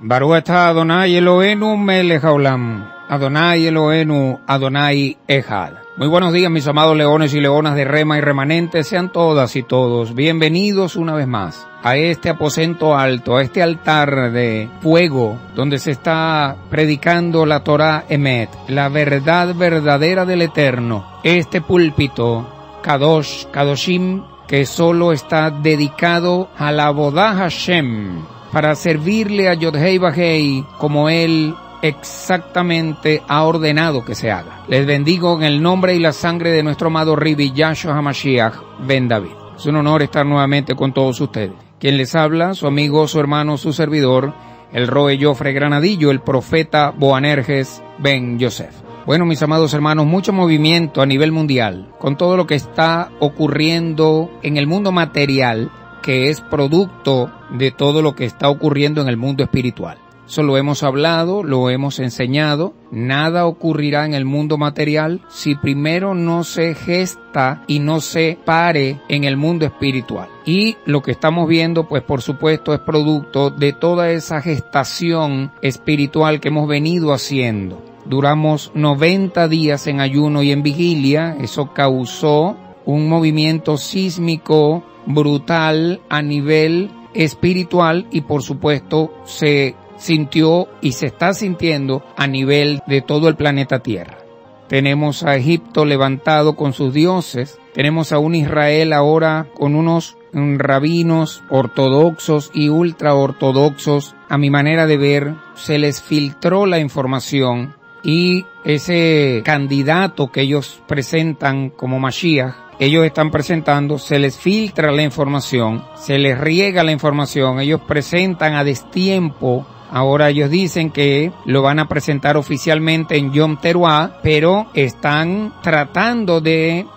Baruch atah Adonai Eloheinu melech haolam. Adonai Eloheinu, Adonai Echad. Muy buenos días, mis amados leones y leonas de Rema y remanentes. Sean todas y todos bienvenidos una vez más a este aposento alto, a este altar de fuego, donde se está predicando la Torah Emet, la verdad verdadera del Eterno. Este púlpito, Kadosh, Kadoshim, que solo está dedicado a la Avodah Hashem, para servirle a Yod-Hei Vah-Hei como Él exactamente ha ordenado que se haga. Les bendigo en el nombre y la sangre de nuestro amado Rabbi Yahshua HaMashiach ben David. Es un honor estar nuevamente con todos ustedes. Quien les habla, su amigo, su hermano, su servidor, el Roe Jofre Granadillo, el profeta Boanerges ben Yosef. Bueno, mis amados hermanos, mucho movimiento a nivel mundial, con todo lo que está ocurriendo en el mundo material, que es producto de todo lo que está ocurriendo en el mundo espiritual. Eso lo hemos hablado, lo hemos enseñado. Nada ocurrirá en el mundo material si primero no se gesta y no se pare en el mundo espiritual. Y lo que estamos viendo, pues por supuesto, es producto de toda esa gestación espiritual que hemos venido haciendo. Duramos 90 días en ayuno y en vigilia. Eso causó un movimiento sísmico brutal a nivel espiritual y por supuesto se sintió y se está sintiendo a nivel de todo el planeta Tierra. Tenemos a Egipto levantado con sus dioses, tenemos a un Israel ahora con unos rabinos ortodoxos y ultraortodoxos. A mi manera de ver, se les filtró la información y ese candidato que ellos presentan como Mashiach, ellos están presentando, se les filtra la información, se les riega la información, ellos presentan a destiempo. Ahora ellos dicen que lo van a presentar oficialmente en Yom Teruah, pero están tratando de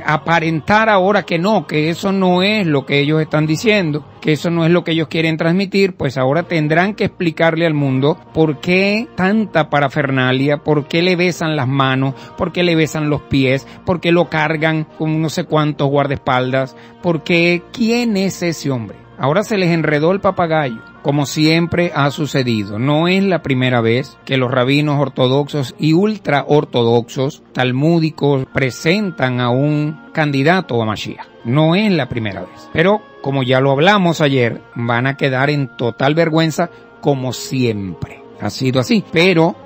aparentar ahora que no, que eso no es lo que ellos están diciendo, que eso no es lo que ellos quieren transmitir. Pues ahora tendrán que explicarle al mundo por qué tanta parafernalia, por qué le besan las manos, por qué le besan los pies, por qué lo cargan con no sé cuántos guardaespaldas, por qué, ¿quién es ese hombre? Ahora se les enredó el papagayo, como siempre ha sucedido. No es la primera vez que los rabinos ortodoxos y ultraortodoxos talmúdicos presentan a un candidato a Mashiach. No es la primera vez. Pero, como ya lo hablamos ayer, van a quedar en total vergüenza como siempre. Ha sido así. Pero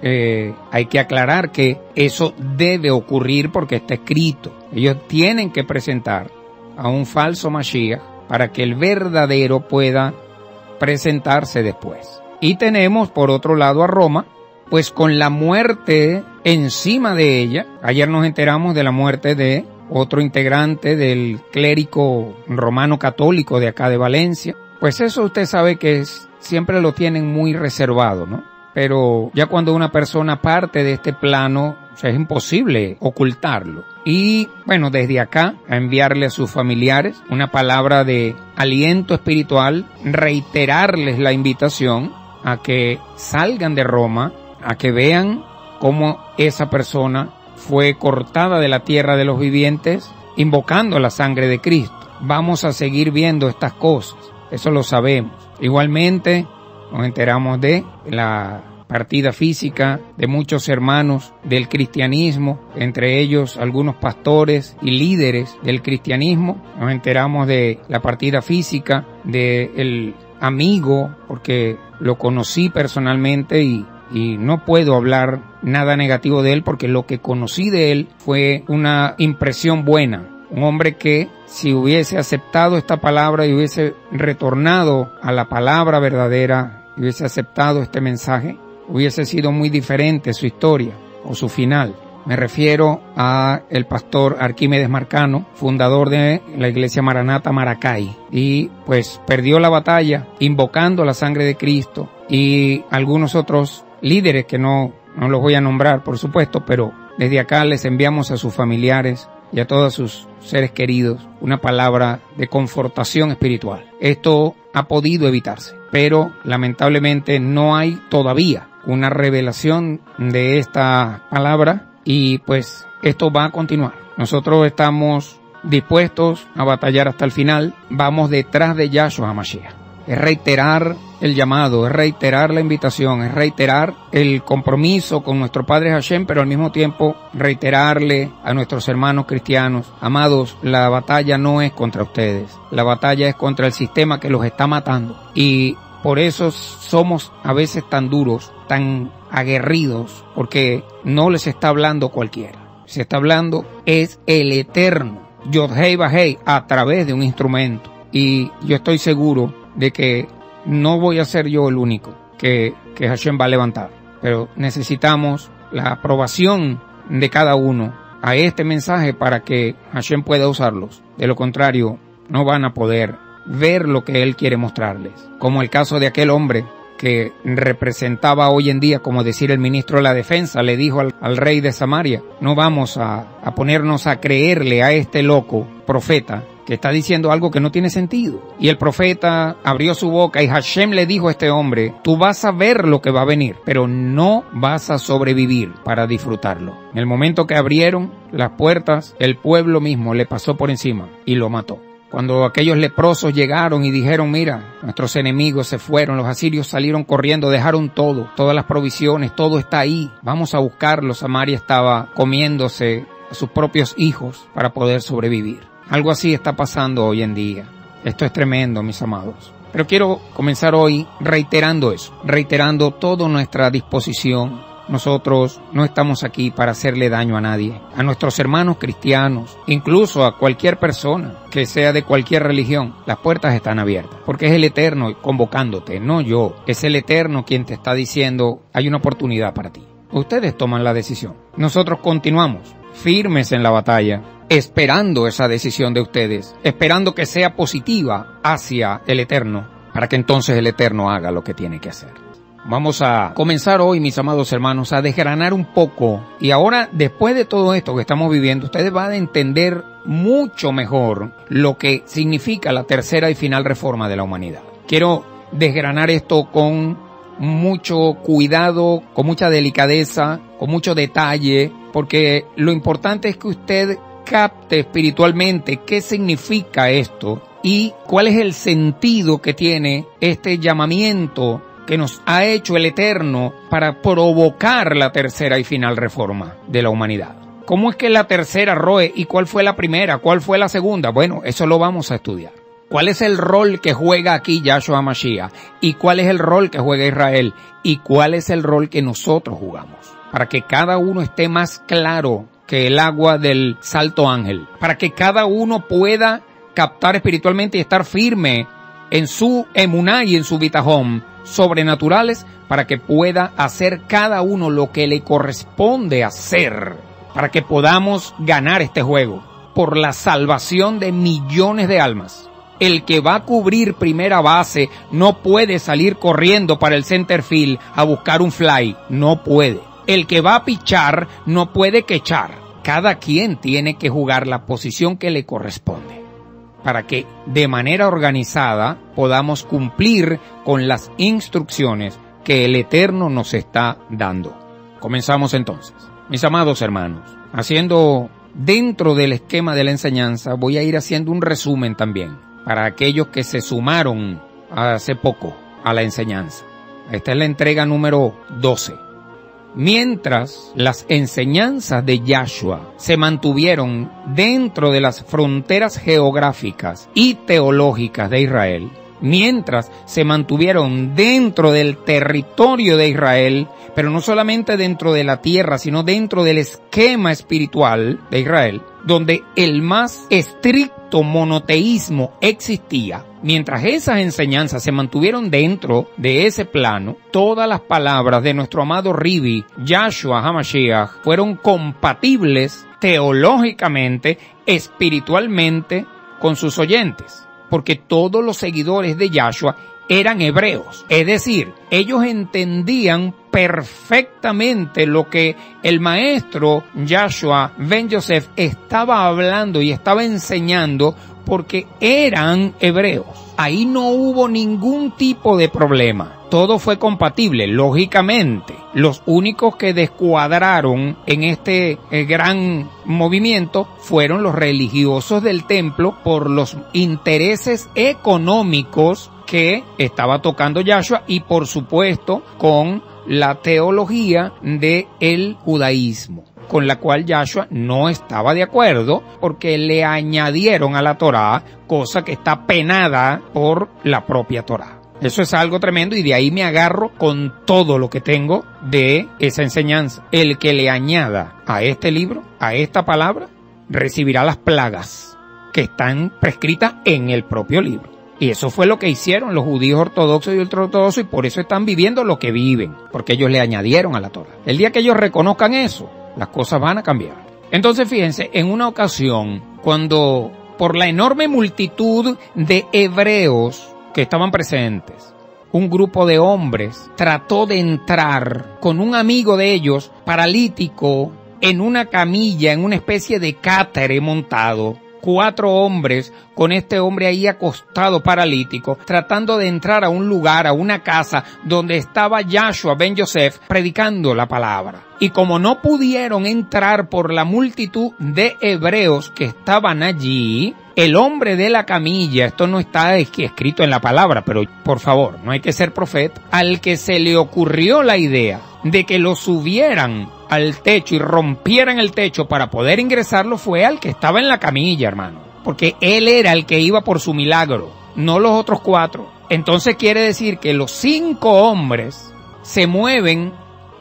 hay que aclarar que eso debe ocurrir porque está escrito. Ellos tienen que presentar a un falso Mashiach para que el verdadero pueda presentarse después. Y tenemos por otro lado a Roma, pues con la muerte encima de ella. Ayer nos enteramos de la muerte de otro integrante del clérigo romano católico de acá de Valencia. Pues eso usted sabe que siempre lo tienen muy reservado, ¿no? Pero ya cuando una persona parte de este plano, o sea, es imposible ocultarlo. Y bueno, desde acá, a enviarle a sus familiares una palabra de aliento espiritual, reiterarles la invitación a que salgan de Roma, a que vean cómo esa persona fue cortada de la tierra de los vivientes, invocando la sangre de Cristo. Vamos a seguir viendo estas cosas, eso lo sabemos. Igualmente, nos enteramos de la partida física de muchos hermanos del cristianismo, entre ellos algunos pastores y líderes del cristianismo. Nos enteramos de la partida física del amigo, porque lo conocí personalmente y no puedo hablar nada negativo de él, porque lo que conocí de él fue una impresión buena. Un hombre que, si hubiese aceptado esta palabra y hubiese retornado a la palabra verdadera, y hubiese aceptado este mensaje, hubiese sido muy diferente su historia o su final. Me refiero a el pastor Arquímedes Marcano, fundador de la iglesia Maranata Maracay, y pues perdió la batalla invocando la sangre de Cristo, y algunos otros líderes que no los voy a nombrar, por supuesto, pero desde acá les enviamos a sus familiares y a todos sus seres queridos una palabra de confortación espiritual. Esto ha podido evitarse, pero lamentablemente no hay todavía una revelación de esta palabra, y pues esto va a continuar. Nosotros estamos dispuestos a batallar hasta el final. Vamos detrás de Yahshua HaMashiach. es reiterar el llamado, es reiterar la invitación, es reiterar el compromiso con nuestro Padre Hashem, pero al mismo tiempo reiterarle a nuestros hermanos cristianos: amados, la batalla no es contra ustedes, la batalla es contra el sistema que los está matando. Y por eso somos a veces tan duros, tan aguerridos, porque no les está hablando cualquiera. Se está hablando es el Eterno, Yod-Hei Vah-Hei, a través de un instrumento. Y yo estoy seguro de que no voy a ser yo el único que Hashem va a levantar, pero necesitamos la aprobación de cada uno a este mensaje para que Hashem pueda usarlos. De lo contrario, no van a poder ver lo que Él quiere mostrarles, como el caso de aquel hombre que representaba hoy en día, como decir el ministro de la defensa, le dijo al rey de Samaria: no vamos a ponernos a creerle a este loco profeta que está diciendo algo que no tiene sentido. Y el profeta abrió su boca y Hashem le dijo a este hombre: tú vas a ver lo que va a venir, pero no vas a sobrevivir para disfrutarlo. En el momento que abrieron las puertas, el pueblo mismo le pasó por encima y lo mató. Cuando aquellos leprosos llegaron y dijeron: mira, nuestros enemigos se fueron, los asirios salieron corriendo, dejaron todo, todas las provisiones, todo está ahí, vamos a buscarlo. Samaria estaba comiéndose a sus propios hijos para poder sobrevivir. Algo así está pasando hoy en día. Esto es tremendo, mis amados. Pero quiero comenzar hoy reiterando eso, reiterando toda nuestra disposición. Nosotros no estamos aquí para hacerle daño a nadie, a nuestros hermanos cristianos, incluso a cualquier persona que sea de cualquier religión. Las puertas están abiertas, porque es el Eterno convocándote, no yo. Es el Eterno quien te está diciendo: hay una oportunidad para ti. Ustedes toman la decisión. Nosotros continuamos firmes en la batalla, esperando esa decisión de ustedes, esperando que sea positiva hacia el Eterno, para que entonces el Eterno haga lo que tiene que hacer. Vamos a comenzar hoy, mis amados hermanos, a desgranar un poco. Y ahora, después de todo esto que estamos viviendo, ustedes van a entender mucho mejor lo que significa la tercera y final reforma de la humanidad. Quiero desgranar esto con mucho cuidado, con mucha delicadeza, con mucho detalle, porque lo importante es que usted capte espiritualmente qué significa esto y cuál es el sentido que tiene este llamamiento que nos ha hecho el Eterno para provocar la tercera y final reforma de la humanidad. ¿Cómo es que la tercera, Roe? ¿Y cuál fue la primera? ¿Cuál fue la segunda? Bueno, eso lo vamos a estudiar. ¿Cuál es el rol que juega aquí Yahshua Mashiach? ¿Y cuál es el rol que juega Israel? ¿Y cuál es el rol que nosotros jugamos? Para que cada uno esté más claro que el agua del Salto Ángel. Para que cada uno pueda captar espiritualmente y estar firme en su emuná y en su bitajón sobrenaturales, para que pueda hacer cada uno lo que le corresponde hacer, para que podamos ganar este juego por la salvación de millones de almas. El que va a cubrir primera base no puede salir corriendo para el center field a buscar un fly, no puede. El que va a pichar no puede quechar. Cada quien tiene que jugar la posición que le corresponde, para que de manera organizada podamos cumplir con las instrucciones que el Eterno nos está dando. Comenzamos entonces. Mis amados hermanos, haciendo dentro del esquema de la enseñanza, voy a ir haciendo un resumen también para aquellos que se sumaron hace poco a la enseñanza. Esta es la entrega número 12. Mientras las enseñanzas de Yahshua se mantuvieron dentro de las fronteras geográficas y teológicas de Israel, mientras se mantuvieron dentro del territorio de Israel, pero no solamente dentro de la tierra, sino dentro del esquema espiritual de Israel, donde el más estricto monoteísmo existía, mientras esas enseñanzas se mantuvieron dentro de ese plano, todas las palabras de nuestro amado Ribi, Yahshua HaMashiach, fueron compatibles teológicamente, espiritualmente, con sus oyentes, porque todos los seguidores de Yahshua eran hebreos, es decir, ellos entendían perfectamente lo que el maestro Yahshua ben Yosef estaba hablando y estaba enseñando, porque eran hebreos. Ahí no hubo ningún tipo de problema. Todo fue compatible, lógicamente. Los únicos que descuadraron en este gran movimiento fueron los religiosos del templo por los intereses económicos que estaba tocando Yahshua y por supuesto con la teología del judaísmo, con la cual Yahshua no estaba de acuerdo porque le añadieron a la Torá cosa que está penada por la propia Torá. Eso es algo tremendo y de ahí me agarro con todo lo que tengo de esa enseñanza. El que le añada a este libro, a esta palabra, recibirá las plagas que están prescritas en el propio libro. Y eso fue lo que hicieron los judíos ortodoxos y ultraortodoxos y por eso están viviendo lo que viven, porque ellos le añadieron a la Torá. El día que ellos reconozcan eso, las cosas van a cambiar. Entonces fíjense, en una ocasión, cuando por la enorme multitud de hebreos que estaban presentes, un grupo de hombres trató de entrar con un amigo de ellos, paralítico, en una camilla, en una especie de cátere montado. 4 hombres con este hombre ahí acostado paralítico, tratando de entrar a un lugar, a una casa donde estaba Yahshua ben Yosef predicando la palabra. Y como no pudieron entrar por la multitud de hebreos que estaban allí, el hombre de la camilla, esto no está escrito en la palabra, pero por favor, no hay que ser profeta, al que se le ocurrió la idea de que lo subieran al techo y rompieran el techo para poder ingresarlo fue al que estaba en la camilla, hermano. Porque él era el que iba por su milagro, no los otros 4. Entonces quiere decir que los 5 hombres se mueven,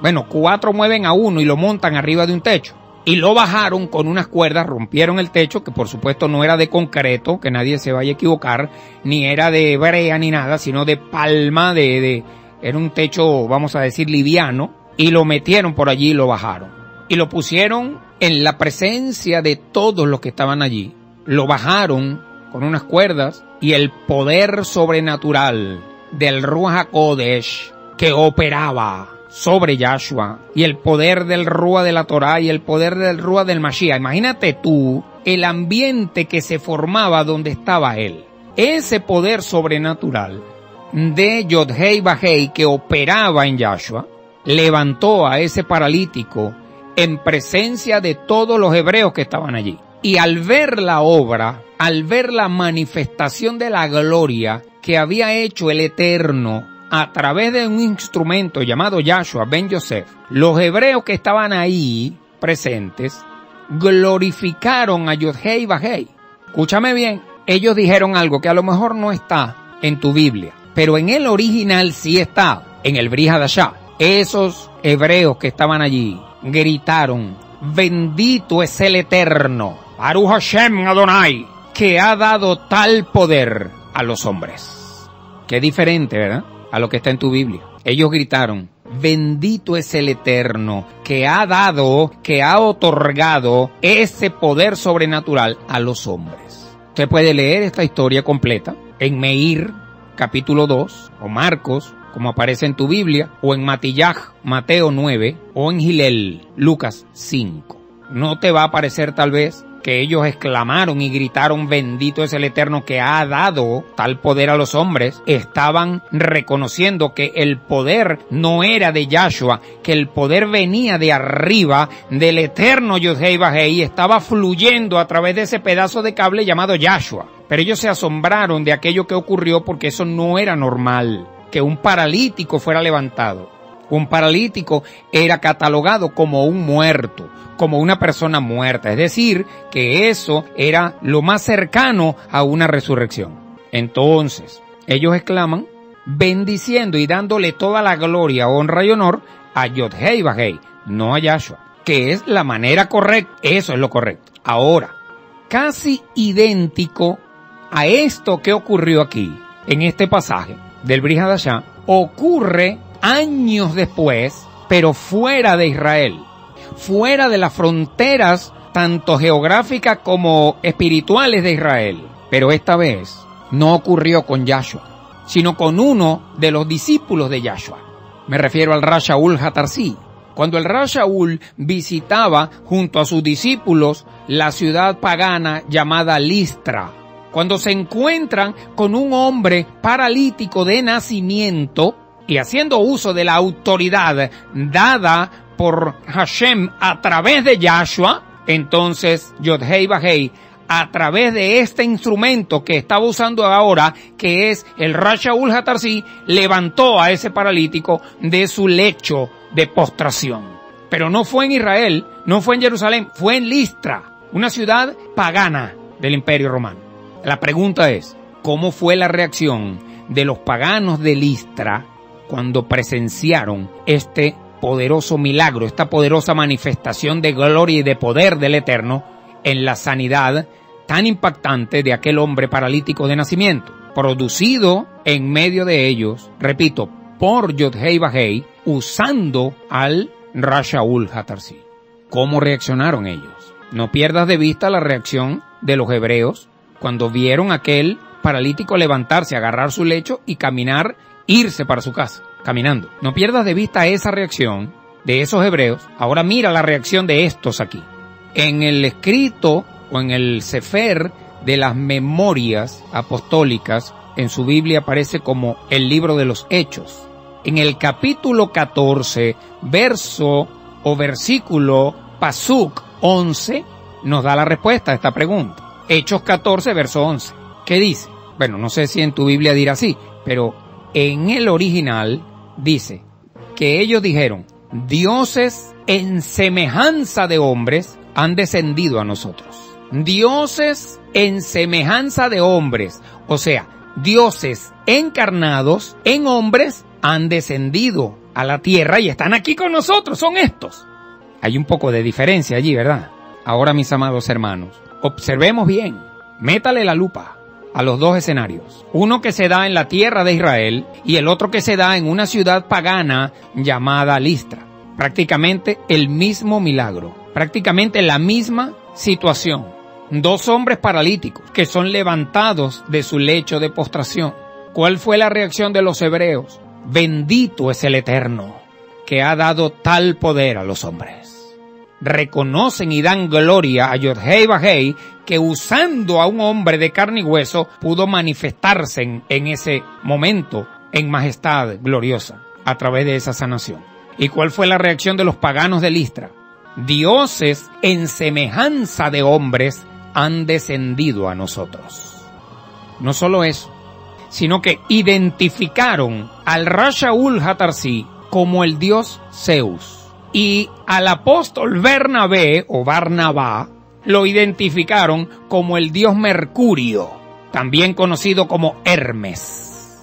4 mueven a uno y lo montan arriba de un techo. Y lo bajaron con unas cuerdas, rompieron el techo, que por supuesto no era de concreto, que nadie se vaya a equivocar, ni era de brea ni nada, sino de palma, era un techo, vamos a decir, liviano. Y lo metieron por allí y lo bajaron. Y lo pusieron en la presencia de todos los que estaban allí. Lo bajaron con unas cuerdas y el poder sobrenatural del Ruach HaKodesh que operaba sobre Yahshua y el poder del Ruach de la Torá y el poder del Ruach del Mashiach. Imagínate tú el ambiente que se formaba donde estaba él. Ese poder sobrenatural de Yod-Hei Vah-Hei que operaba en Yahshua levantó a ese paralítico en presencia de todos los hebreos que estaban allí. Y al ver la obra, al ver la manifestación de la gloria que había hecho el Eterno a través de un instrumento llamado Yahshua ben Yosef, los hebreos que estaban ahí presentes glorificaron a Yod-Hei Vah-Hei. Escúchame bien, ellos dijeron algo que a lo mejor no está en tu Biblia, pero en el original sí está, en el Brit Hadashah. Esos hebreos que estaban allí gritaron, bendito es el Eterno, Baruch Hashem Adonai, que ha dado tal poder a los hombres. Qué diferente, ¿verdad?, a lo que está en tu Biblia. Ellos gritaron, bendito es el Eterno, que ha dado, que ha otorgado ese poder sobrenatural a los hombres. Usted puede leer esta historia completa en Meir, capítulo 2, o Marcos, como aparece en tu Biblia, o en Matillaj, Mateo 9, o en Gilel, Lucas 5. No te va a aparecer tal vez que ellos exclamaron y gritaron, bendito es el Eterno que ha dado tal poder a los hombres. Estaban reconociendo que el poder no era de Yahshua, que el poder venía de arriba, del Eterno Yod-Hei Vah-Hei, estaba fluyendo a través de ese pedazo de cable llamado Yahshua. Pero ellos se asombraron de aquello que ocurrió porque eso no era normal, que un paralítico fuera levantado. Un paralítico era catalogado como un muerto, como una persona muerta. Es decir, que eso era lo más cercano a una resurrección. Entonces, ellos exclaman, bendiciendo y dándole toda la gloria, honra y honor a Yod-Hei Vah-Hei, no a Yahshua, que es la manera correcta. Eso es lo correcto. Ahora, casi idéntico a esto que ocurrió aquí, en este pasaje del Brit Hadashah, ocurre años después, pero fuera de Israel, fuera de las fronteras tanto geográficas como espirituales de Israel. Pero esta vez no ocurrió con Yahshua, sino con uno de los discípulos de Yahshua. Me refiero al Rav Shaul HaTarsi. Cuando el Rav Shaul visitaba junto a sus discípulos la ciudad pagana llamada Listra, cuando se encuentran con un hombre paralítico de nacimiento, y haciendo uso de la autoridad dada por Hashem a través de Yahshua, entonces Yod-Hei Vah-Hei a través de este instrumento que estaba usando ahora, que es el Rab Shaul HaTarsi, levantó a ese paralítico de su lecho de postración. Pero no fue en Israel, no fue en Jerusalén, fue en Listra, una ciudad pagana del Imperio Romano. La pregunta es, ¿cómo fue la reacción de los paganos de Listra cuando presenciaron este poderoso milagro, esta poderosa manifestación de gloria y de poder del Eterno en la sanidad tan impactante de aquel hombre paralítico de nacimiento, producido en medio de ellos, repito, por Yod-Hei Vah-Hei, usando al Rab Shaul HaTarsi? ¿Cómo reaccionaron ellos? No pierdas de vista la reacción de los hebreos cuando vieron a aquel paralítico levantarse, agarrar su lecho y caminar, irse para su casa, caminando. No pierdas de vista esa reacción de esos hebreos. Ahora mira la reacción de estos aquí. En el escrito o en el Sefer de las Memorias Apostólicas, en su Biblia aparece como el libro de los Hechos. En el capítulo 14, verso o versículo Pasuk 11, nos da la respuesta a esta pregunta. Hechos 14, verso 11. ¿Qué dice? Bueno, no sé si en tu Biblia dirá así, pero en el original dice que ellos dijeron: dioses en semejanza de hombres han descendido a nosotros. Dioses en semejanza de hombres, o sea, dioses encarnados en hombres han descendido a la tierra y están aquí con nosotros, son estos. Hay un poco de diferencia allí, ¿verdad? Ahora, mis amados hermanos, observemos bien, métale la lupa a los dos escenarios. Uno que se da en la tierra de Israel y el otro que se da en una ciudad pagana llamada Listra. Prácticamente el mismo milagro, prácticamente la misma situación. Dos hombres paralíticos que son levantados de su lecho de postración. ¿Cuál fue la reacción de los hebreos? Bendito es el Eterno, que ha dado tal poder a los hombres. Reconocen y dan gloria a Yod-Hei Vah-Hei, que usando a un hombre de carne y hueso pudo manifestarse en ese momento en majestad gloriosa a través de esa sanación. ¿Y cuál fue la reacción de los paganos de Listra? Dioses en semejanza de hombres han descendido a nosotros. No solo eso, sino que identificaron al Rab Shaul HaTarsi como el dios Zeus. Y al apóstol Bernabé o Barnabá lo identificaron como el dios Mercurio, también conocido como Hermes.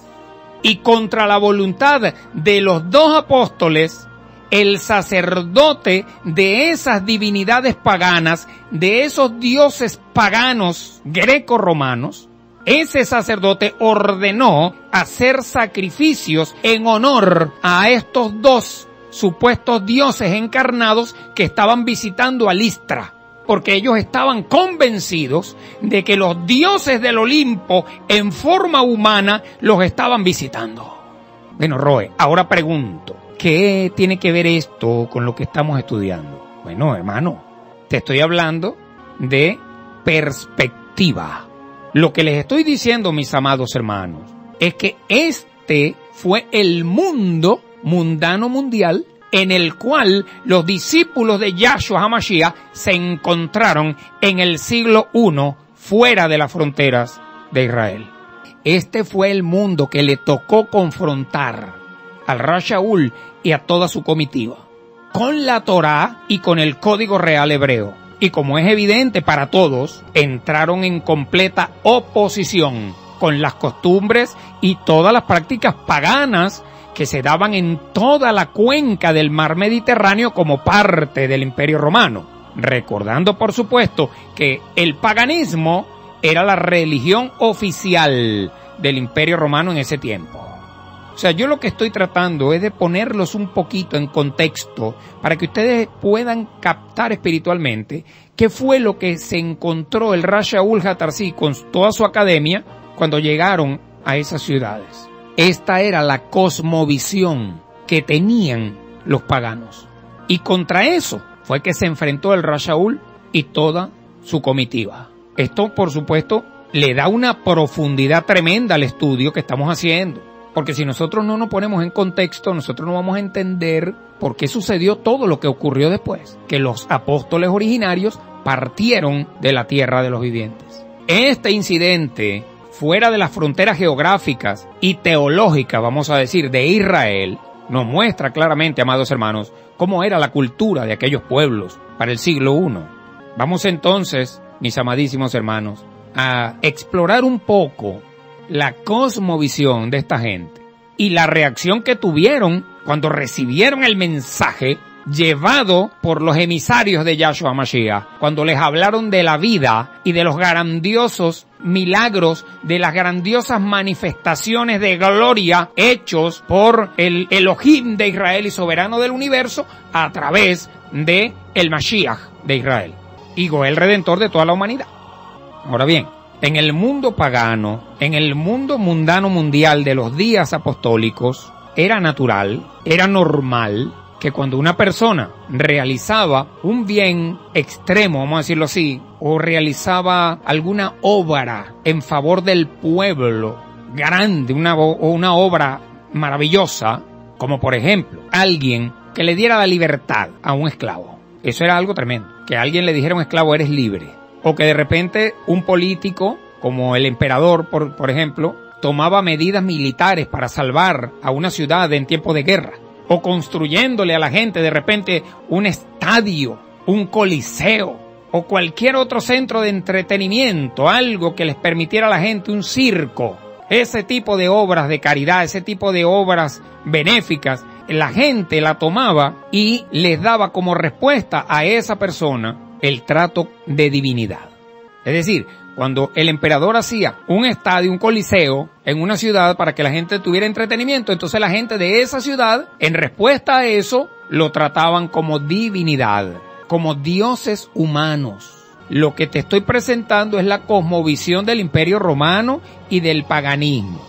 Y contra la voluntad de los dos apóstoles, el sacerdote de esas divinidades paganas, de esos dioses paganos greco-romanos, ese sacerdote ordenó hacer sacrificios en honor a estos dos supuestos dioses encarnados que estaban visitando a Listra, porque ellos estaban convencidos de que los dioses del Olimpo en forma humana los estaban visitando. Bueno, Roe, ahora pregunto, ¿qué tiene que ver esto con lo que estamos estudiando? Bueno, hermano, te estoy hablando de perspectiva. Lo que les estoy diciendo, mis amados hermanos, es que este fue el mundo mundano mundial en el cual los discípulos de Yahshua HaMashiach se encontraron en el siglo I fuera de las fronteras de Israel. Este fue el mundo que le tocó confrontar al Rab Shaul y a toda su comitiva con la Torá y con el código real hebreo. Y como es evidente para todos, entraron en completa oposición con las costumbres y todas las prácticas paganas que se daban en toda la cuenca del mar Mediterráneo como parte del Imperio Romano. Recordando, por supuesto, que el paganismo era la religión oficial del Imperio Romano en ese tiempo. O sea, yo lo que estoy tratando es de ponerlos un poquito en contexto para que ustedes puedan captar espiritualmente qué fue lo que se encontró el Rab Shaul HaTarsi con toda su academia cuando llegaron a esas ciudades. Esta era la cosmovisión que tenían los paganos. Y contra eso fue que se enfrentó el Rab Shaul y toda su comitiva. Esto, por supuesto, le da una profundidad tremenda al estudio que estamos haciendo. Porque si nosotros no nos ponemos en contexto, nosotros no vamos a entender por qué sucedió todo lo que ocurrió después. Que los apóstoles originarios partieron de la tierra de los vivientes. Este incidente, fuera de las fronteras geográficas y teológicas, vamos a decir, de Israel, nos muestra claramente, amados hermanos, cómo era la cultura de aquellos pueblos para el siglo I. Vamos entonces, mis amadísimos hermanos, a explorar un poco la cosmovisión de esta gente y la reacción que tuvieron cuando recibieron el mensaje llevado por los emisarios de Yahshua Mashiach, cuando les hablaron de la vida y de los grandiosos milagros, de las grandiosas manifestaciones de gloria hechos por el Elohim de Israel y soberano del universo a través de el Mashiach de Israel, y Goel redentor de toda la humanidad. Ahora bien, en el mundo pagano, en el mundo mundano mundial de los días apostólicos, era natural, era normal que cuando una persona realizaba un bien extremo, vamos a decirlo así, o realizaba alguna obra en favor del pueblo grande, una obra maravillosa, como por ejemplo, alguien que le diera la libertad a un esclavo. Eso era algo tremendo, que alguien le dijera a un esclavo, eres libre. O que de repente un político, como el emperador, por ejemplo, tomaba medidas militares para salvar a una ciudad en tiempos de guerra. O construyéndole a la gente de repente un estadio, un coliseo, o cualquier otro centro de entretenimiento, algo que les permitiera a la gente un circo. Ese tipo de obras de caridad, ese tipo de obras benéficas, la gente la tomaba y les daba como respuesta a esa persona el trato de divinidad. Es decir, cuando el emperador hacía un estadio, un coliseo en una ciudad para que la gente tuviera entretenimiento, entonces la gente de esa ciudad, en respuesta a eso, lo trataban como divinidad, como dioses humanos. Lo que te estoy presentando es la cosmovisión del Imperio Romano y del paganismo.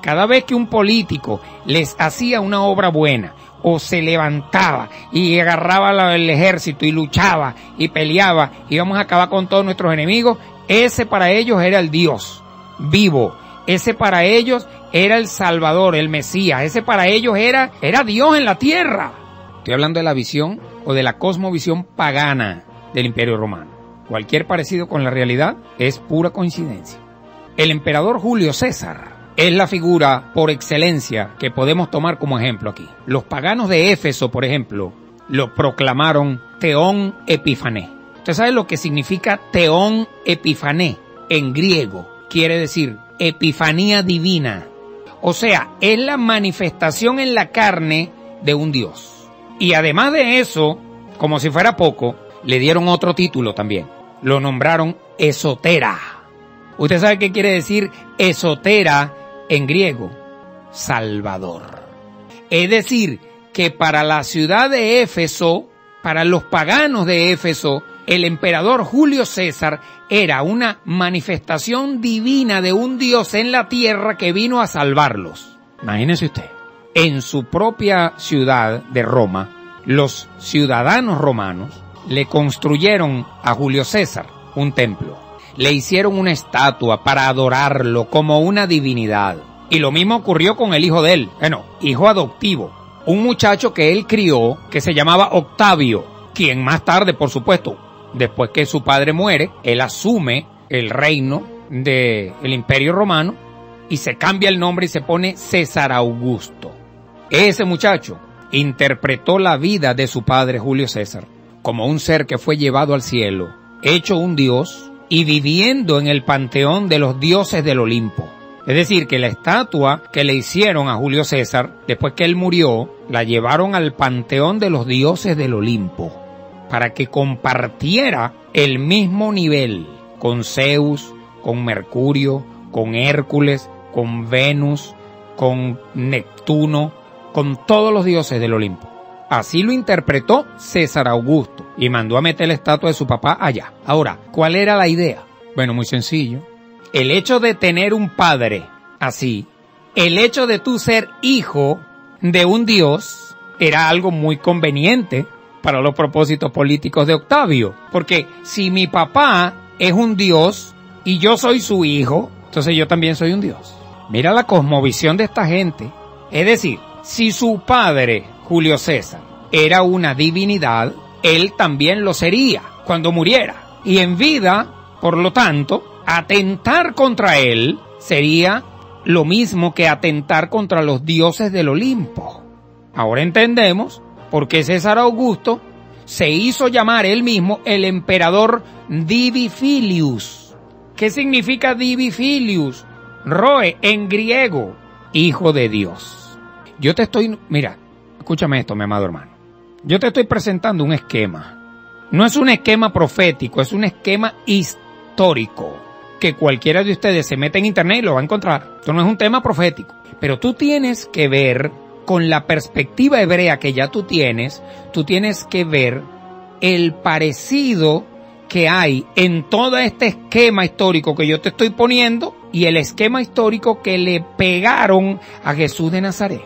Cada vez que un político les hacía una obra buena, o se levantaba y agarraba el ejército y luchaba y peleaba y vamos a acabar con todos nuestros enemigos, ese para ellos era el Dios vivo, ese para ellos era el Salvador, el Mesías, ese para ellos era Dios en la tierra. Estoy hablando de la visión o de la cosmovisión pagana del Imperio Romano. Cualquier parecido con la realidad es pura coincidencia. El emperador Julio César es la figura por excelencia que podemos tomar como ejemplo aquí. Los paganos de Éfeso, por ejemplo, lo proclamaron Theon Epifané. ¿Usted sabe lo que significa Theon Epifané en griego? Quiere decir epifanía divina. O sea, es la manifestación en la carne de un Dios. Y además de eso, como si fuera poco, le dieron otro título también. Lo nombraron Esotera. ¿Usted sabe qué quiere decir Esotera en griego? Salvador. Es decir, que para la ciudad de Éfeso, para los paganos de Éfeso, el emperador Julio César era una manifestación divina de un Dios en la tierra que vino a salvarlos. Imagínese usted. En su propia ciudad de Roma, los ciudadanos romanos le construyeron a Julio César un templo. Le hicieron una estatua para adorarlo como una divinidad. Y lo mismo ocurrió con el hijo de él, hijo adoptivo. Un muchacho que él crió, que se llamaba Octavio, quien más tarde, por supuesto, después que su padre muere, él asume el reino del Imperio Romano y se cambia el nombre y se pone César Augusto. Ese muchacho interpretó la vida de su padre Julio César como un ser que fue llevado al cielo, hecho un dios y viviendo en el panteón de los dioses del Olimpo. Es decir, que la estatua que le hicieron a Julio César, después que él murió, la llevaron al panteón de los dioses del Olimpo, para que compartiera el mismo nivel con Zeus, con Mercurio, con Hércules, con Venus, con Neptuno, con todos los dioses del Olimpo. Así lo interpretó César Augusto y mandó a meter la estatua de su papá allá. Ahora, ¿cuál era la idea? Bueno, muy sencillo. El hecho de tener un padre así, el hecho de tú ser hijo de un dios, era algo muy conveniente para los propósitos políticos de Octavio. Porque si mi papá es un dios y yo soy su hijo, entonces yo también soy un dios. Mira la cosmovisión de esta gente. Es decir, si su padre, Julio César, era una divinidad, él también lo sería cuando muriera. Y en vida, por lo tanto, atentar contra él sería lo mismo que atentar contra los dioses del Olimpo. Ahora entendemos por qué César Augusto se hizo llamar él mismo el emperador Divi Filius. ¿Qué significa Divi Filius? Roe, en griego, hijo de Dios. Mira, escúchame esto, mi amado hermano. Yo te estoy presentando un esquema. No es un esquema profético, es un esquema histórico. Que cualquiera de ustedes se mete en internet y lo va a encontrar. Esto no es un tema profético. Pero tú tienes que ver, con la perspectiva hebrea que ya tú tienes que ver el parecido que hay en todo este esquema histórico que yo te estoy poniendo y el esquema histórico que le pegaron a Jesús de Nazaret.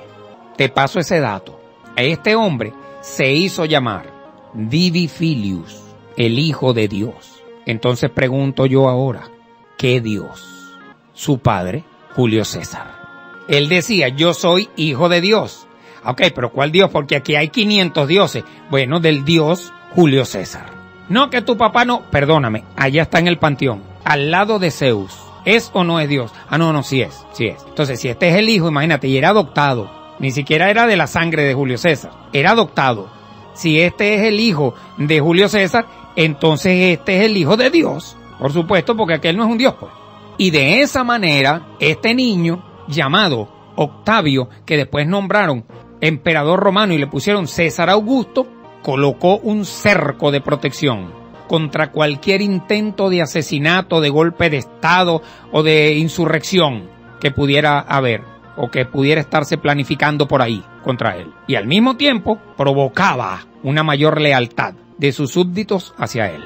Te paso ese dato. Este hombre se hizo llamar Divi Filius, el Hijo de Dios. Entonces pregunto yo ahora, ¿qué Dios? Su padre, Julio César. Él decía, yo soy hijo de Dios. Ok, pero ¿cuál Dios? Porque aquí hay 500 dioses. Bueno, del Dios Julio César. No, que tu papá no, perdóname, allá está en el panteón, al lado de Zeus. ¿Es o no es Dios? Ah, no, sí es. Entonces, si este es el hijo, imagínate, y era adoptado. Ni siquiera era de la sangre de Julio César, era adoptado. Si este es el hijo de Julio César, entonces este es el hijo de Dios. Por supuesto, porque aquel no es un Dios, pues. Y de esa manera, este niño, llamado Octavio, que después nombraron emperador romano y le pusieron César Augusto, colocó un cerco de protección contra cualquier intento de asesinato, de golpe de estado o de insurrección que pudiera haber o que pudiera estarse planificando por ahí contra él. Y al mismo tiempo provocaba una mayor lealtad de sus súbditos hacia él.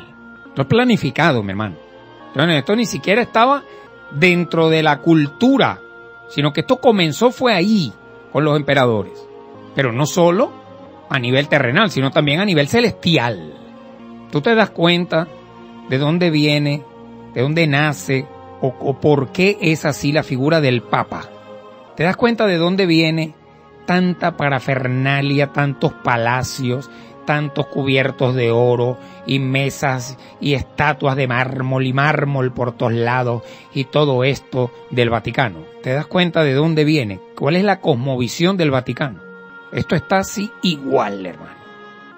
No es planificado, mi hermano. Entonces, esto ni siquiera estaba dentro de la cultura, sino que esto comenzó fue ahí con los emperadores. Pero no solo a nivel terrenal, sino también a nivel celestial. Tú te das cuenta de dónde viene, de dónde nace o por qué es así la figura del Papa. Te das cuenta de dónde viene tanta parafernalia, tantos palacios, tantos cubiertos de oro y mesas y estatuas de mármol y mármol por todos lados y todo esto del Vaticano. ¿Te das cuenta de dónde viene? ¿Cuál es la cosmovisión del Vaticano? Esto está así igual, hermano.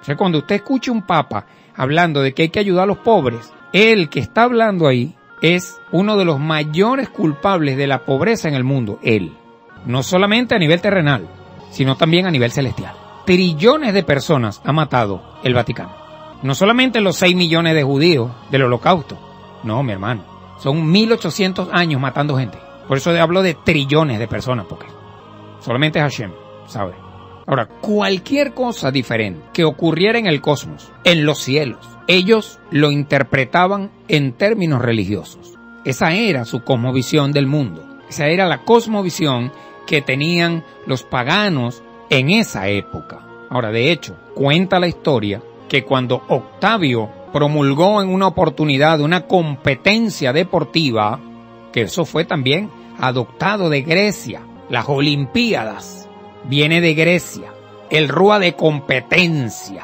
O sea, cuando usted escuche un papa hablando de que hay que ayudar a los pobres, el que está hablando ahí es uno de los mayores culpables de la pobreza en el mundo, él. No solamente a nivel terrenal, sino también a nivel celestial. Trillones de personas ha matado el Vaticano. No solamente los 6 millones de judíos del Holocausto. No, mi hermano. Son 1800 años matando gente. Por eso hablo de trillones de personas, porque solamente Hashem sabe. Ahora, cualquier cosa diferente que ocurriera en el cosmos, en los cielos, ellos lo interpretaban en términos religiosos. Esa era su cosmovisión del mundo. Esa era la cosmovisión que tenían los paganos en esa época. Ahora, de hecho, cuenta la historia que cuando Octavio promulgó en una oportunidad una competencia deportiva, que eso fue también adoptado de Grecia, las Olimpiadas, viene de Grecia, el rúa de competencia,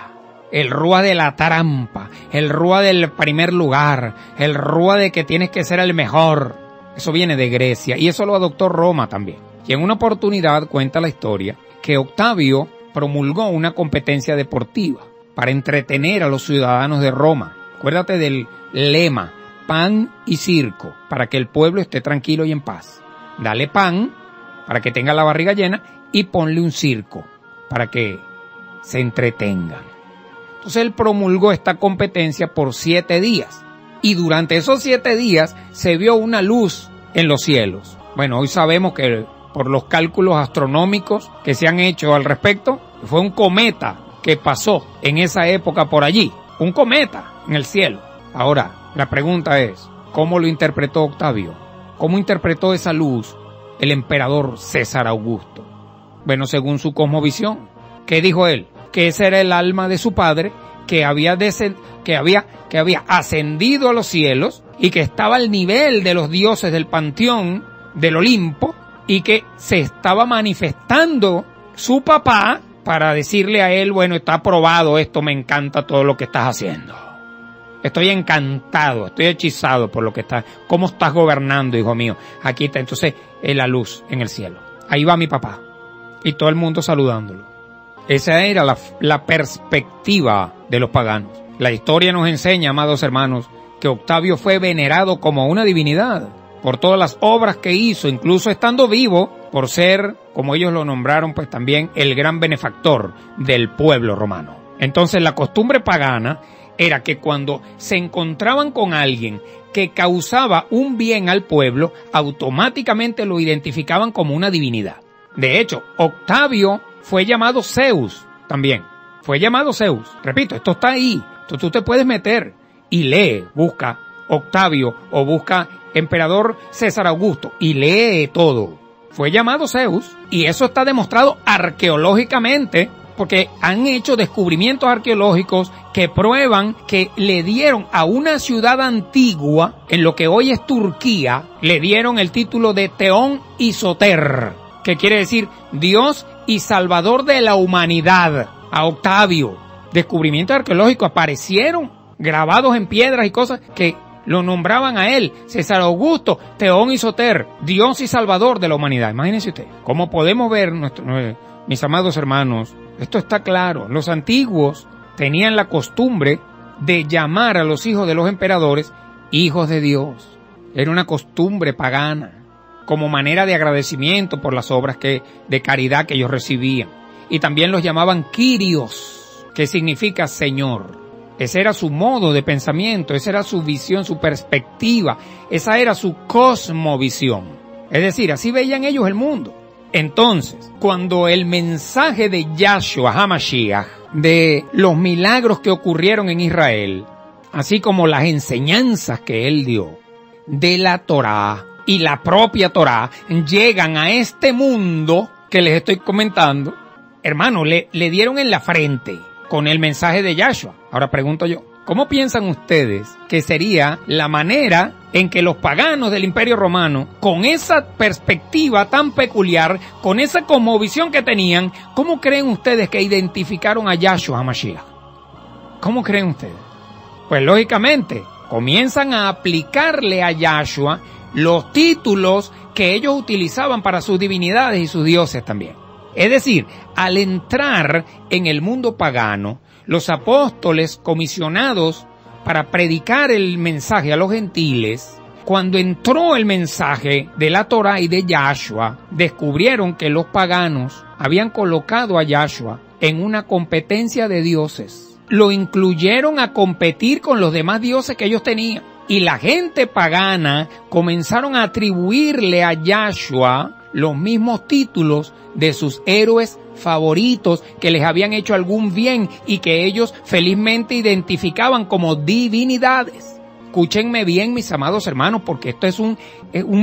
el rúa de la trampa, el rúa del primer lugar, el rúa de que tienes que ser el mejor, eso viene de Grecia y eso lo adoptó Roma también. Y en una oportunidad cuenta la historia que Octavio promulgó una competencia deportiva para entretener a los ciudadanos de Roma. Acuérdate del lema, pan y circo, para que el pueblo esté tranquilo y en paz. Dale pan para que tenga la barriga llena y ponle un circo para que se entretengan. Entonces él promulgó esta competencia por 7 días y durante esos 7 días se vio una luz en los cielos. Bueno, hoy sabemos que por los cálculos astronómicos que se han hecho al respecto, fue un cometa que pasó en esa época por allí, un cometa en el cielo. Ahora, la pregunta es, ¿cómo lo interpretó Octavio? ¿Cómo interpretó esa luz el emperador César Augusto? Bueno, según su cosmovisión, ¿qué dijo él? Que ese era el alma de su padre, que había ascendido a los cielos y que estaba al nivel de los dioses del panteón del Olimpo y que se estaba manifestando su papá para decirle a él, bueno, está aprobado esto, me encanta todo lo que estás haciendo. Estoy encantado, estoy hechizado por lo que está, cómo estás gobernando, hijo mío. Aquí está entonces la luz en el cielo. Ahí va mi papá. Y todo el mundo saludándolo. Esa era la perspectiva de los paganos. La historia nos enseña, amados hermanos, que Octavio fue venerado como una divinidad por todas las obras que hizo, incluso estando vivo, por ser, como ellos lo nombraron, pues también el gran benefactor del pueblo romano. Entonces la costumbre pagana era que cuando se encontraban con alguien que causaba un bien al pueblo, automáticamente lo identificaban como una divinidad. De hecho, Octavio fue llamado Zeus también. Fue llamado Zeus. Repito, esto está ahí. Entonces tú te puedes meter y lee, busca Octavio o busca Emperador César Augusto y lee todo. Fue llamado Zeus y eso está demostrado arqueológicamente, porque han hecho descubrimientos arqueológicos que prueban que le dieron a una ciudad antigua, en lo que hoy es Turquía, le dieron el título de Teón y Soter, que quiere decir Dios y Salvador de la humanidad, a Octavio. Descubrimientos arqueológicos aparecieron grabados en piedras y cosas que lo nombraban a él, César Augusto, Teón y Soter, Dios y Salvador de la humanidad. Imagínense usted, como podemos ver, mis amados hermanos, esto está claro. Los antiguos tenían la costumbre de llamar a los hijos de los emperadores hijos de Dios. Era una costumbre pagana, como manera de agradecimiento por las obras de caridad que ellos recibían. Y también los llamaban Kyrios, que significa Señor. Ese era su modo de pensamiento, esa era su visión, su perspectiva, esa era su cosmovisión. Es decir, así veían ellos el mundo. Entonces, cuando el mensaje de Yahshua HaMashiach, de los milagros que ocurrieron en Israel, así como las enseñanzas que él dio, de la Torá y la propia Torá, llegan a este mundo que les estoy comentando, hermano, le dieron en la frente con el mensaje de Yahshua. Ahora pregunto yo, ¿cómo piensan ustedes que sería la manera en que los paganos del Imperio Romano, con esa perspectiva tan peculiar, con esa cosmovisión que tenían, cómo creen ustedes que identificaron a Yahshua HaMashiach? ¿Cómo creen ustedes? Pues lógicamente, comienzan a aplicarle a Yahshua los títulos que ellos utilizaban para sus divinidades y sus dioses también. Es decir, al entrar en el mundo pagano, los apóstoles comisionados para predicar el mensaje a los gentiles, cuando entró el mensaje de la Torá y de Yahshua, descubrieron que los paganos habían colocado a Yahshua en una competencia de dioses. Lo incluyeron a competir con los demás dioses que ellos tenían. Y la gente pagana comenzaron a atribuirle a Yahshua los mismos títulos de sus héroes favoritos que les habían hecho algún bien y que ellos felizmente identificaban como divinidades. Escúchenme bien, mis amados hermanos, porque esto es un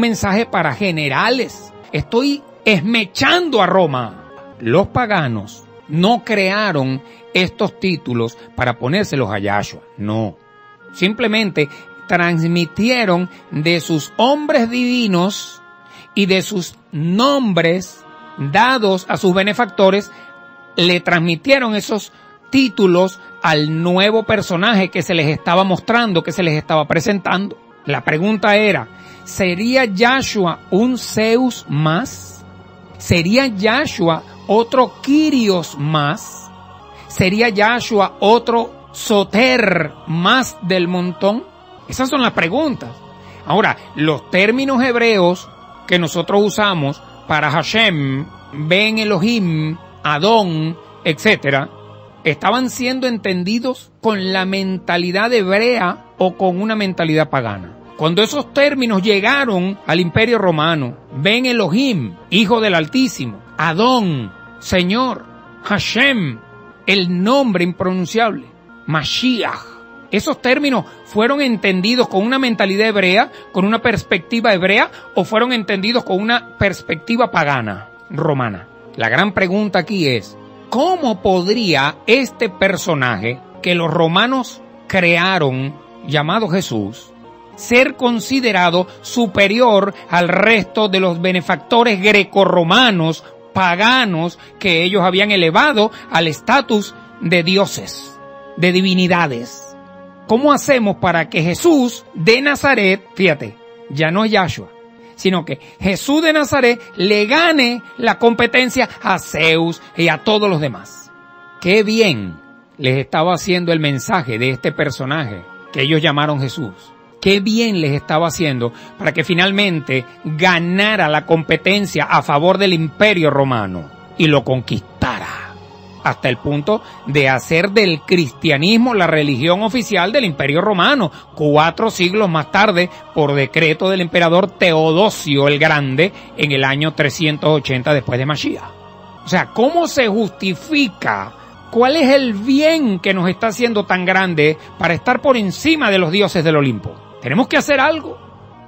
mensaje para generales. Estoy esmechando a Roma. Los paganos no crearon estos títulos para ponérselos a Yahshua, no. Simplemente transmitieron de sus hombres divinos y de sus nombres dados a sus benefactores, le transmitieron esos títulos al nuevo personaje que se les estaba mostrando, que se les estaba presentando. La pregunta era, ¿sería Yahshua un Zeus más? ¿Sería Yahshua otro Kyrios más? ¿Sería Yahshua otro Soter más del montón? Esas son las preguntas. Ahora, los términos hebreos que nosotros usamos para Hashem, Ben Elohim, Adón, etc., estaban siendo entendidos con la mentalidad hebrea o con una mentalidad pagana. Cuando esos términos llegaron al Imperio Romano, Ben Elohim, Hijo del Altísimo, Adón, Señor, Hashem, el nombre impronunciable, Mashiach, ¿esos términos fueron entendidos con una mentalidad hebrea, con una perspectiva hebrea, o fueron entendidos con una perspectiva pagana, romana? La gran pregunta aquí es, ¿cómo podría este personaje que los romanos crearon, llamado Jesús, ser considerado superior al resto de los benefactores grecorromanos, paganos, que ellos habían elevado al estatus de dioses, de divinidades? ¿cómo hacemos para que Jesús de Nazaret, fíjate, ya no es Yahshua, sino que Jesús de Nazaret le gane la competencia a Zeus y a todos los demás? Qué bien les estaba haciendo el mensaje de este personaje que ellos llamaron Jesús. Qué bien les estaba haciendo para que finalmente ganara la competencia a favor del Imperio Romano y lo conquistara, hasta el punto de hacer del cristianismo la religión oficial del Imperio Romano, 4 siglos más tarde, por decreto del emperador Teodosio el Grande, en el año 380 después de Mashiach. O sea, ¿cómo se justifica? ¿Cuál es el bien que nos está haciendo tan grande para estar por encima de los dioses del Olimpo? Tenemos que hacer algo.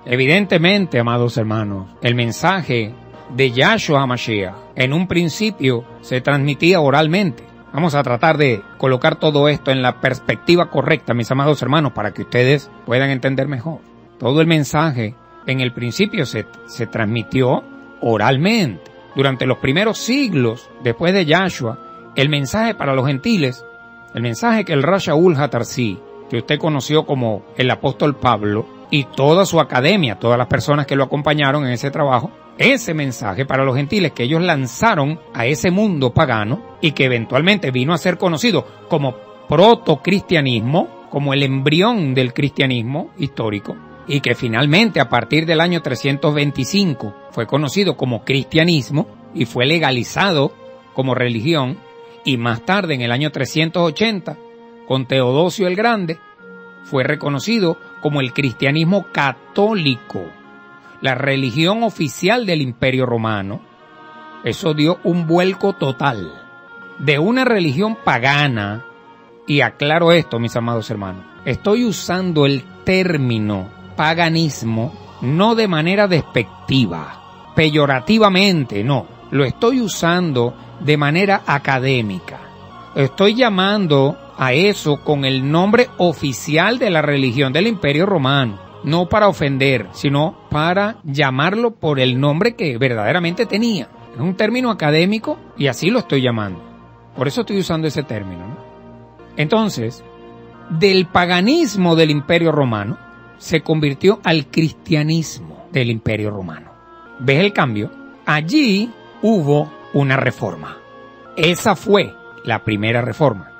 Evidentemente, amados hermanos, el mensaje de Yahshua HaMashiach en un principio se transmitía oralmente. Vamos a tratar de colocar todo esto en la perspectiva correcta, mis amados hermanos, para que ustedes puedan entender mejor. Todo el mensaje en el principio se transmitió oralmente. Durante los primeros siglos después de Yahshua, el mensaje para los gentiles, el mensaje que el Rav Shaul HaTarsi, que usted conoció como el apóstol Pablo, y toda su academia, todas las personas que lo acompañaron en ese trabajo, ese mensaje para los gentiles que ellos lanzaron a ese mundo pagano y que eventualmente vino a ser conocido como protocristianismo, como el embrión del cristianismo histórico, y que finalmente a partir del año 325 fue conocido como cristianismo y fue legalizado como religión, y más tarde en el año 380 con Teodosio el Grande fue reconocido como el cristianismo católico, la religión oficial del Imperio Romano. Eso dio un vuelco total de una religión pagana. Y aclaro esto, mis amados hermanos, estoy usando el término paganismo no de manera despectiva, peyorativamente, no, lo estoy usando de manera académica. Estoy llamando a eso con el nombre oficial de la religión del Imperio Romano, no para ofender, sino para llamarlo por el nombre que verdaderamente tenía. Es un término académico y así lo estoy llamando. Por eso estoy usando ese término, ¿no? Entonces, del paganismo del Imperio Romano se convirtió al cristianismo del Imperio Romano. ¿Ves el cambio? Allí hubo una reforma. Esa fue la primera reforma.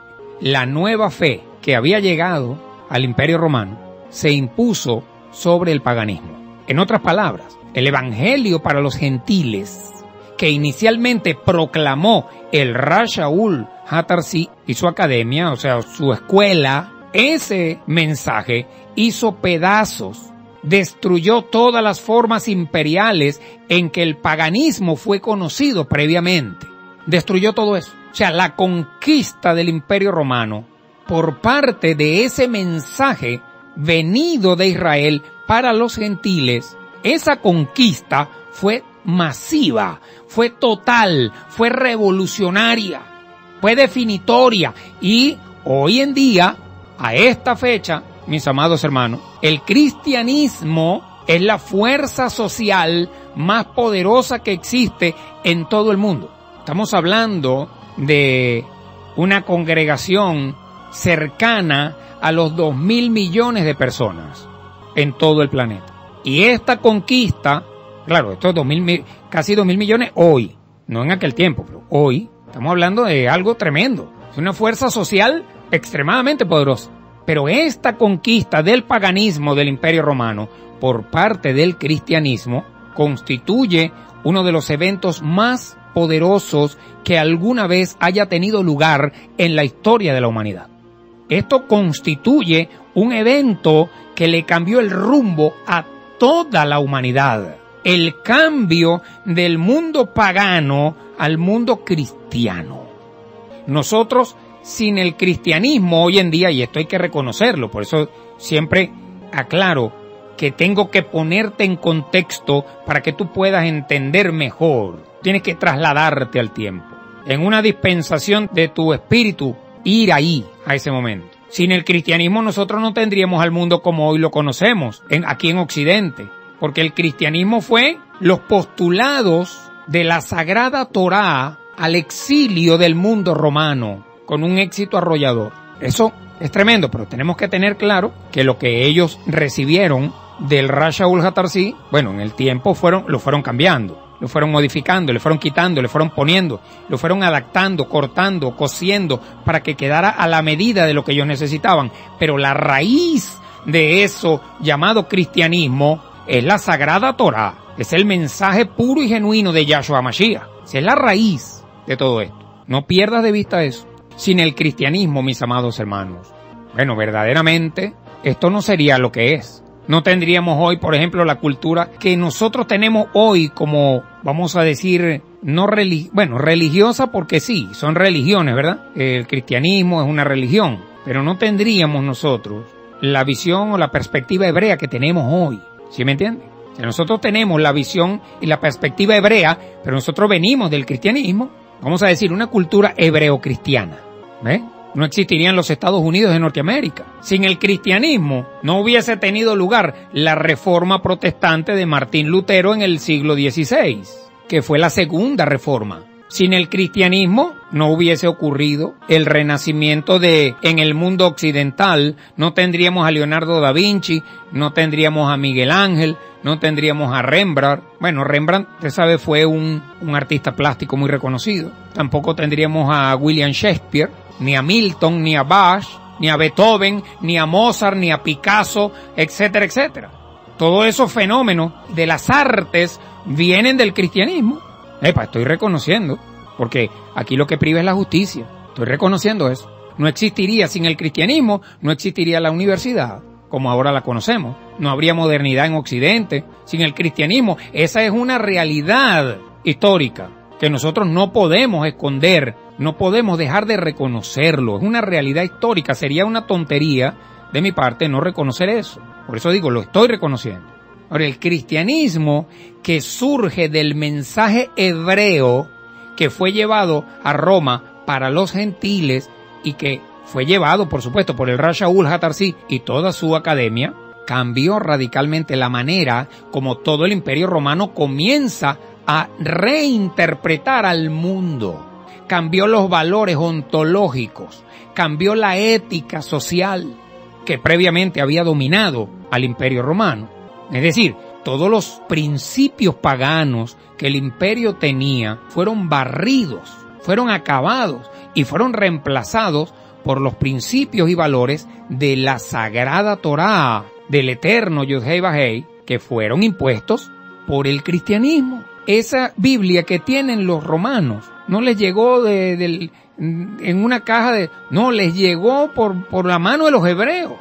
La nueva fe que había llegado al Imperio Romano se impuso sobre el paganismo. En otras palabras, el evangelio para los gentiles que inicialmente proclamó el Rav Shaul HaTarsi y su academia, o sea, su escuela, ese mensaje hizo pedazos, destruyó todas las formas imperiales en que el paganismo fue conocido previamente. Destruyó todo eso. O sea, la conquista del Imperio Romano por parte de ese mensaje venido de Israel para los gentiles, esa conquista fue masiva, fue total, fue revolucionaria, fue definitoria y hoy en día, a esta fecha, mis amados hermanos, el cristianismo es la fuerza social más poderosa que existe en todo el mundo. Estamos hablando de una congregación cercana a los 2.000 millones de personas en todo el planeta. Y esta conquista, claro, esto es casi 2.000 millones hoy, no en aquel tiempo, pero hoy estamos hablando de algo tremendo. Es una fuerza social extremadamente poderosa. Pero esta conquista del paganismo del Imperio Romano por parte del cristianismo constituye uno de los eventos más poderosos que alguna vez haya tenido lugar en la historia de la humanidad. Esto constituye un evento que le cambió el rumbo a toda la humanidad. El cambio del mundo pagano al mundo cristiano. Nosotros, sin el cristianismo hoy en día, y esto hay que reconocerlo, por eso siempre aclaro que tengo que ponerte en contexto para que tú puedas entender mejor. Tienes que trasladarte al tiempo. En una dispensación de tu espíritu, ir ahí, a ese momento. Sin el cristianismo nosotros no tendríamos al mundo como hoy lo conocemos, aquí en Occidente. Porque el cristianismo fue los postulados de la Sagrada Torá al exilio del mundo romano, con un éxito arrollador. Eso es tremendo, pero tenemos que tener claro que lo que ellos recibieron del Ra Shaul HaTarsi, bueno, en el tiempo lo fueron cambiando, lo fueron modificando, le fueron quitando, le fueron poniendo, lo fueron adaptando, cortando, cosiendo, para que quedara a la medida de lo que ellos necesitaban. Pero la raíz de eso llamado cristianismo es la Sagrada Torá, es el mensaje puro y genuino de Yahshua Mashiach. Esa es la raíz de todo esto. No pierdas de vista eso. Sin el cristianismo, mis amados hermanos, bueno, verdaderamente, esto no sería lo que es. No tendríamos hoy, por ejemplo, la cultura que nosotros tenemos hoy como, vamos a decir, religiosa, porque sí, son religiones, ¿verdad? El cristianismo es una religión, pero no tendríamos nosotros la visión o la perspectiva hebrea que tenemos hoy. ¿Sí me entiende? O sea, nosotros tenemos la visión y la perspectiva hebrea, pero nosotros venimos del cristianismo, vamos a decir, una cultura hebreo-cristiana. ¿Ves? No existirían los Estados Unidos de Norteamérica. Sin el cristianismo no hubiese tenido lugar la reforma protestante de Martín Lutero en el siglo XVI, que fue la segunda reforma. Sin el cristianismo no hubiese ocurrido el renacimiento en el mundo occidental. No tendríamos a Leonardo da Vinci, no tendríamos a Miguel Ángel, no tendríamos a Rembrandt. Bueno, Rembrandt, usted sabe, fue un artista plástico muy reconocido. Tampoco tendríamos a William Shakespeare, ni a Milton, ni a Bach, ni a Beethoven, ni a Mozart, ni a Picasso, etcétera, etcétera. Todos esos fenómenos de las artes vienen del cristianismo. Estoy reconociendo, porque aquí lo que priva es la justicia. Estoy reconociendo eso. No existiría sin el cristianismo, no existiría la universidad, como ahora la conocemos. No habría modernidad en Occidente sin el cristianismo. Esa es una realidad histórica que nosotros no podemos esconder, no podemos dejar de reconocerlo. Es una realidad histórica. Sería una tontería de mi parte no reconocer eso. Por eso digo, lo estoy reconociendo. Ahora, el cristianismo que surge del mensaje hebreo que fue llevado a Roma para los gentiles y que fue llevado, por supuesto, por el Ra Shaul HaTarsi y toda su academia, cambió radicalmente la manera como todo el Imperio Romano comienza a reinterpretar al mundo. Cambió los valores ontológicos, cambió la ética social que previamente había dominado al Imperio Romano. Es decir, todos los principios paganos que el imperio tenía fueron barridos, fueron acabados y fueron reemplazados por los principios y valores de la Sagrada Torá, del eterno Yod-Hei Vah-Hei, que fueron impuestos por el cristianismo. Esa Biblia que tienen los romanos no les llegó en una caja no, les llegó por la mano de los hebreos.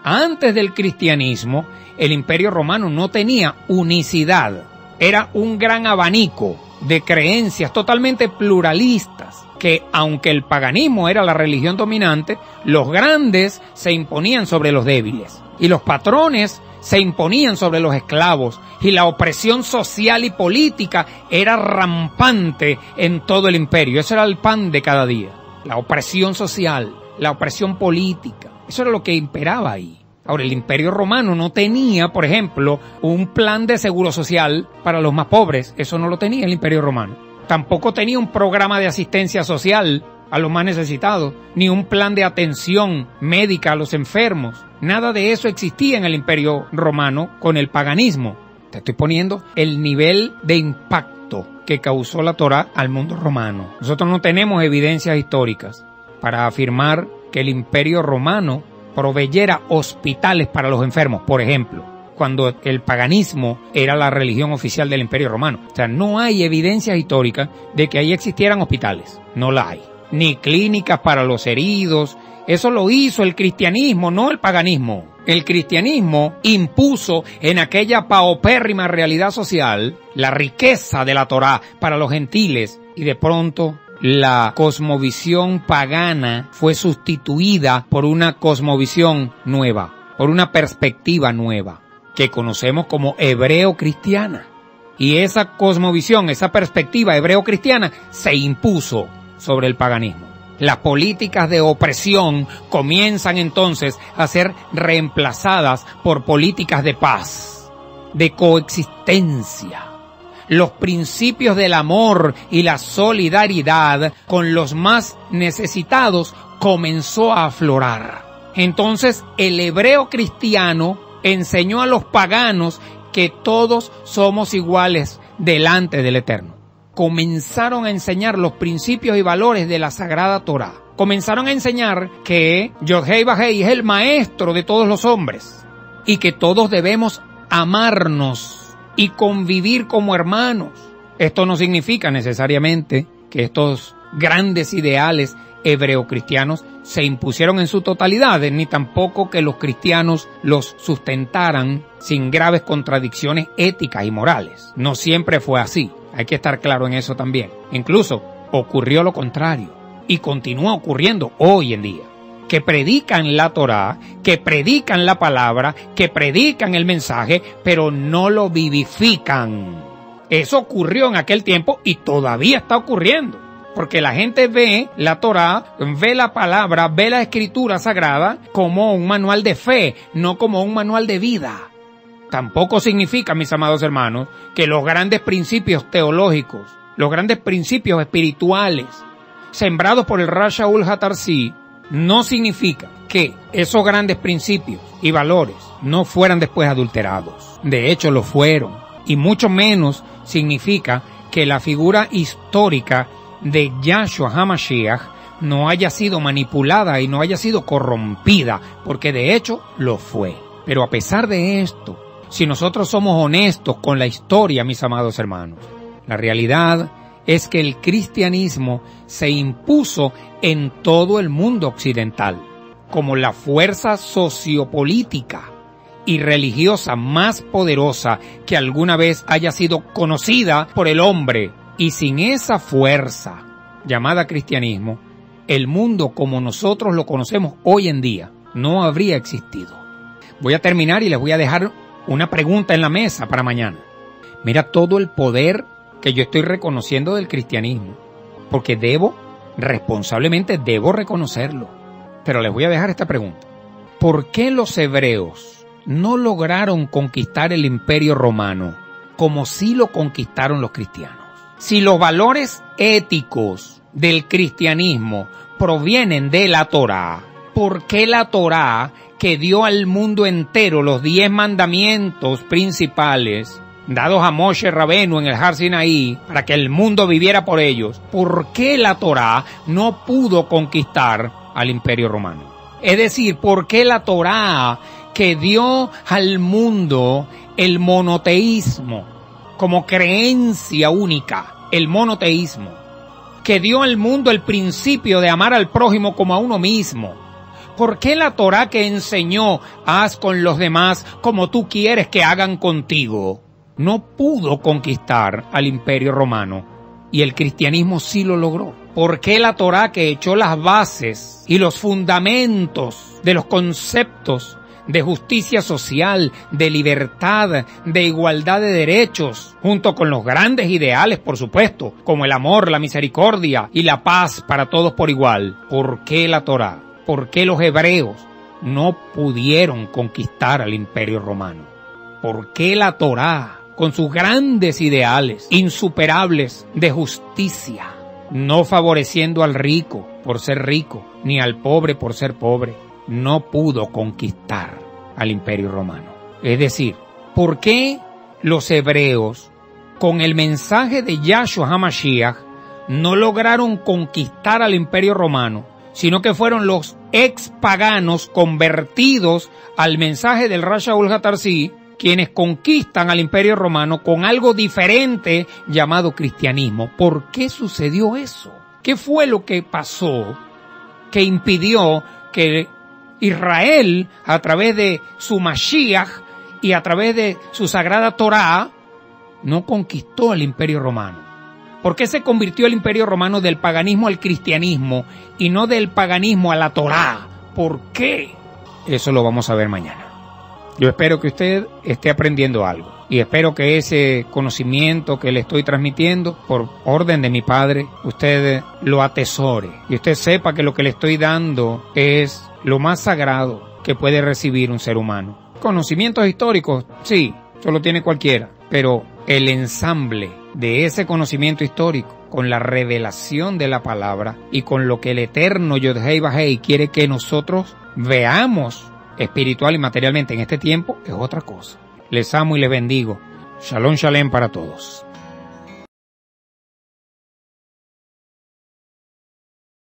Antes del cristianismo, el Imperio Romano no tenía unicidad. Era un gran abanico de creencias totalmente pluralistas, que aunque el paganismo era la religión dominante, los grandes se imponían sobre los débiles, y los patrones se imponían sobre los esclavos, y la opresión social y política era rampante en todo el imperio. Eso era el pan de cada día. La opresión social, la opresión política. Eso era lo que imperaba ahí. Ahora, el Imperio Romano no tenía, por ejemplo, un plan de seguro social para los más pobres. Eso no lo tenía el Imperio Romano. Tampoco tenía un programa de asistencia social a los más necesitados, ni un plan de atención médica a los enfermos. Nada de eso existía en el Imperio Romano con el paganismo. Te estoy poniendo el nivel de impacto que causó la Torá al mundo romano. Nosotros no tenemos evidencias históricas para afirmar que el Imperio Romano proveyera hospitales para los enfermos, por ejemplo, cuando el paganismo era la religión oficial del Imperio Romano. O sea, no hay evidencias históricas de que ahí existieran hospitales. No la hay. Ni clínicas para los heridos. Eso lo hizo el cristianismo, no el paganismo. El cristianismo impuso en aquella paupérrima realidad social la riqueza de la Torá para los gentiles, y de pronto la cosmovisión pagana fue sustituida por una cosmovisión nueva, por una perspectiva nueva, que conocemos como hebreo-cristiana. Y esa cosmovisión, esa perspectiva hebreo-cristiana se impuso sobre el paganismo. Las políticas de opresión comienzan entonces a ser reemplazadas por políticas de paz, de coexistencia. Los principios del amor y la solidaridad con los más necesitados comenzó a aflorar. Entonces el hebreo cristiano enseñó a los paganos que todos somos iguales delante del Eterno. Comenzaron a enseñar los principios y valores de la Sagrada Torá. Comenzaron a enseñar que Yod-Hei Vah-Hei es el maestro de todos los hombres y que todos debemos amarnos y convivir como hermanos. Esto no significa necesariamente que estos grandes ideales hebreo-cristianos se impusieron en su totalidad, ni tampoco que los cristianos los sustentaran sin graves contradicciones éticas y morales. No siempre fue así, hay que estar claro en eso también. Incluso ocurrió lo contrario y continúa ocurriendo hoy en día, que predican la Torá, que predican la palabra, que predican el mensaje, pero no lo vivifican. Eso ocurrió en aquel tiempo y todavía está ocurriendo. Porque la gente ve la Torá, ve la palabra, ve la escritura sagrada como un manual de fe, no como un manual de vida. Tampoco significa, mis amados hermanos, que los grandes principios teológicos, los grandes principios espirituales, sembrados por el Rav Shaul HaTarsi, no significa que esos grandes principios y valores no fueran después adulterados. De hecho, lo fueron. Y mucho menos significa que la figura histórica de Yahshua HaMashiach no haya sido manipulada y no haya sido corrompida, porque de hecho lo fue. Pero a pesar de esto, si nosotros somos honestos con la historia, mis amados hermanos, la realidad es que el cristianismo se impuso en todo el mundo occidental como la fuerza sociopolítica y religiosa más poderosa que alguna vez haya sido conocida por el hombre. Y sin esa fuerza llamada cristianismo, el mundo como nosotros lo conocemos hoy en día no habría existido. Voy a terminar y les voy a dejar una pregunta en la mesa para mañana. Mira todo el poder que yo estoy reconociendo del cristianismo, porque responsablemente debo reconocerlo. Pero les voy a dejar esta pregunta. ¿Por qué los hebreos no lograron conquistar el Imperio Romano como sí lo conquistaron los cristianos? Si los valores éticos del cristianismo provienen de la Torá, ¿por qué la Torá, que dio al mundo entero los 10 mandamientos principales, dados a Moshe Rabenu en el Har Sinaí, para que el mundo viviera por ellos, por qué la Torá no pudo conquistar al Imperio Romano? Es decir, ¿por qué la Torá, que dio al mundo el monoteísmo como creencia única, el monoteísmo, que dio al mundo el principio de amar al prójimo como a uno mismo? ¿Por qué la Torá, que enseñó haz con los demás como tú quieres que hagan contigo, no pudo conquistar al Imperio Romano y el cristianismo sí lo logró? ¿Por qué la Torá, que echó las bases y los fundamentos de los conceptos de justicia social, de libertad, de igualdad de derechos, junto con los grandes ideales, por supuesto, como el amor, la misericordia y la paz para todos por igual? ¿Por qué la Torá? ¿Por qué los hebreos no pudieron conquistar al Imperio Romano? ¿Por qué la Torá, con sus grandes ideales insuperables de justicia, no favoreciendo al rico por ser rico, ni al pobre por ser pobre, no pudo conquistar al Imperio Romano? Es decir, ¿por qué los hebreos, con el mensaje de Yahshua HaMashiach, no lograron conquistar al Imperio Romano, sino que fueron los ex paganos convertidos al mensaje del Rav Shaul HaTarsi quienes conquistan al Imperio Romano con algo diferente llamado cristianismo? ¿Por qué sucedió eso? ¿Qué fue lo que pasó que impidió que Israel, a través de su Mashiach y a través de su sagrada Torá, no conquistó al Imperio Romano? ¿Por qué se convirtió el Imperio Romano del paganismo al cristianismo y no del paganismo a la Torá? ¿Por qué? Eso lo vamos a ver mañana. Yo espero que usted esté aprendiendo algo y espero que ese conocimiento que le estoy transmitiendo por orden de mi Padre, usted lo atesore y usted sepa que lo que le estoy dando es lo más sagrado que puede recibir un ser humano. Conocimientos históricos, sí, eso lo tiene cualquiera, pero el ensamble de ese conocimiento histórico con la revelación de la palabra y con lo que el eterno Yod-Hei Vah-Hei quiere que nosotros veamos espiritual y materialmente en este tiempo, es otra cosa. Les amo y les bendigo. Shalom, shalom para todos.